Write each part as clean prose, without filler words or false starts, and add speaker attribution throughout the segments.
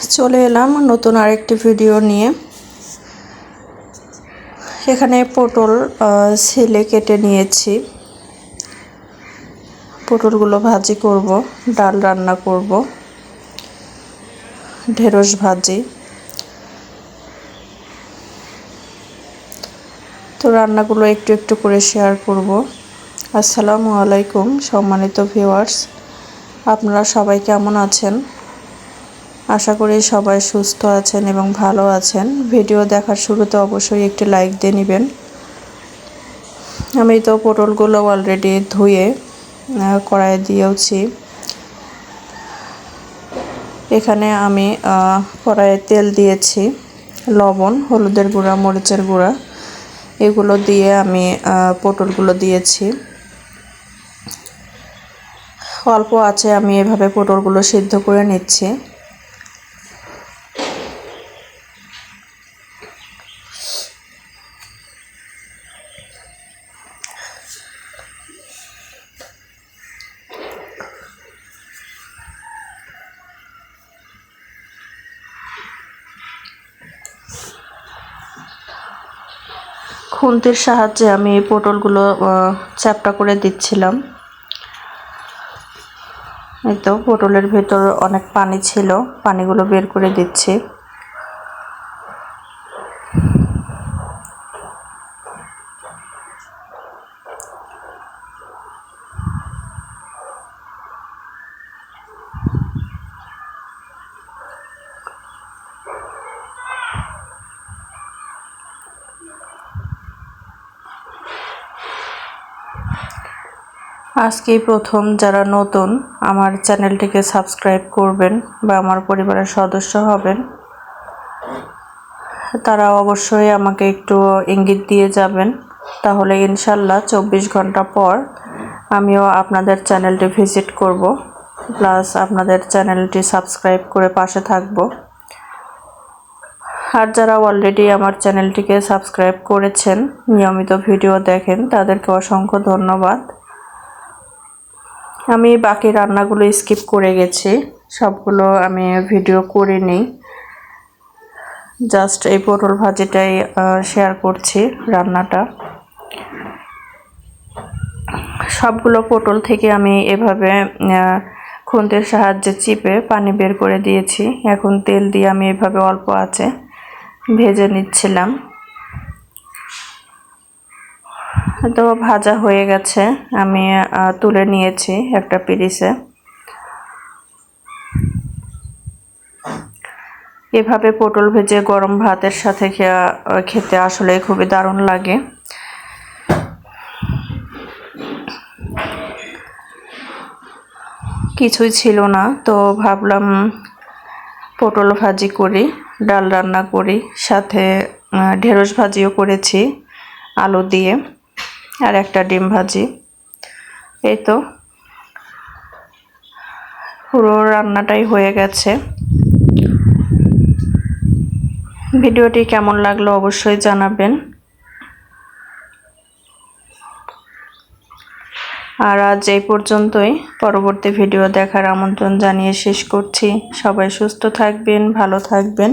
Speaker 1: চলে এলাম নতুন আরেকটি ভিডিও নিয়ে। এখানে পটল ছিলে কেটে নিয়েছি। পটলগুলো ভাজি করব, ডাল রান্না করব, ঢেঁড়স ভাজি। তো রান্নাগুলো একটু একটু করে শেয়ার করব। আসসালামু আলাইকুম সম্মানিত ভিউয়ার্স, আপনারা সবাই কেমন আছেন? আশা করি সবাই সুস্থ আছেন এবং ভালো আছেন। ভিডিও দেখার শুরুতে অবশ্যই একটি লাইক দিয়ে নেবেন। আমি তো পটলগুলো অলরেডি ধুয়ে কড়াইয়ে দিয়েছি। এখানে আমি কড়াইয়ে তেল দিয়েছি, লবণ, হলুদের গুঁড়া, মরিচের গুঁড়া এগুলো দিয়ে আমি পটলগুলো দিয়েছি। অল্প আছে আমি এভাবে পটলগুলো সিদ্ধ করে নিচ্ছি। খুন্তির সাহায্যে আমি পটলগুলো চ্যাপ্টা করে দিচ্ছিলাম। এই তো পটলের ভেতর অনেক পানি ছিল, পানিগুলো বের করে দিচ্ছি। আজকেই প্রথম যারা নতুন আমার চ্যানেলটিকে সাবস্ক্রাইব করবেন বা আমার পরিবারের সদস্য হবেন, তারা অবশ্যই আমাকে একটু ইঙ্গিত দিয়ে যাবেন। তাহলে ইনশাল্লাহ 24 ঘন্টা পর আমিও আপনাদের চ্যানেলটি ভিজিট করব, প্লাস আপনাদের চ্যানেলটি সাবস্ক্রাইব করে পাশে থাকব। আর যারা অলরেডি আমার চ্যানেলটিকে সাবস্ক্রাইব করেছেন, নিয়মিত ভিডিও দেখেন, তাদেরকে অসংখ্য ধন্যবাদ। আমি বাকি রান্নাগুলো স্কিপ করে গেছি, সবগুলো আমি ভিডিও করিনি। জাস্ট এই পটল ভাজিটাই শেয়ার করছি রান্নাটা। সবগুলো পটল থেকে আমি এভাবে খুন্তির সাহায্যে চিপে পানি বের করে দিয়েছি। এখন তেল দিয়ে আমি এভাবে অল্প আছে ভেজে নিচ্ছিলাম। তো ভাজা হয়ে গেছে, আমি তুলে নিয়েছি একটা পিরিসে। এভাবে পটল ভেজে গরম ভাতের সাথে খেতে আসলে খুবই দারুণ লাগে। কিছুই ছিল না, তো ভাবলাম পটল ভাজি করি, ডাল রান্না করি, সাথে ঢেঁড়স ভাজিও করেছি আলু দিয়ে, আর একটা ডিম ভাজি। এই তো পুরো রান্নাটাই হয়ে গেছে। ভিডিওটি কেমন লাগলো অবশ্যই জানাবেন। আর আজ এই পর্যন্তই, পরবর্তী ভিডিও দেখার আমন্ত্রণ জানিয়ে শেষ করছি। সবাই সুস্থ থাকবেন, ভালো থাকবেন।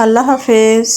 Speaker 1: আল্লাহ হাফেজ।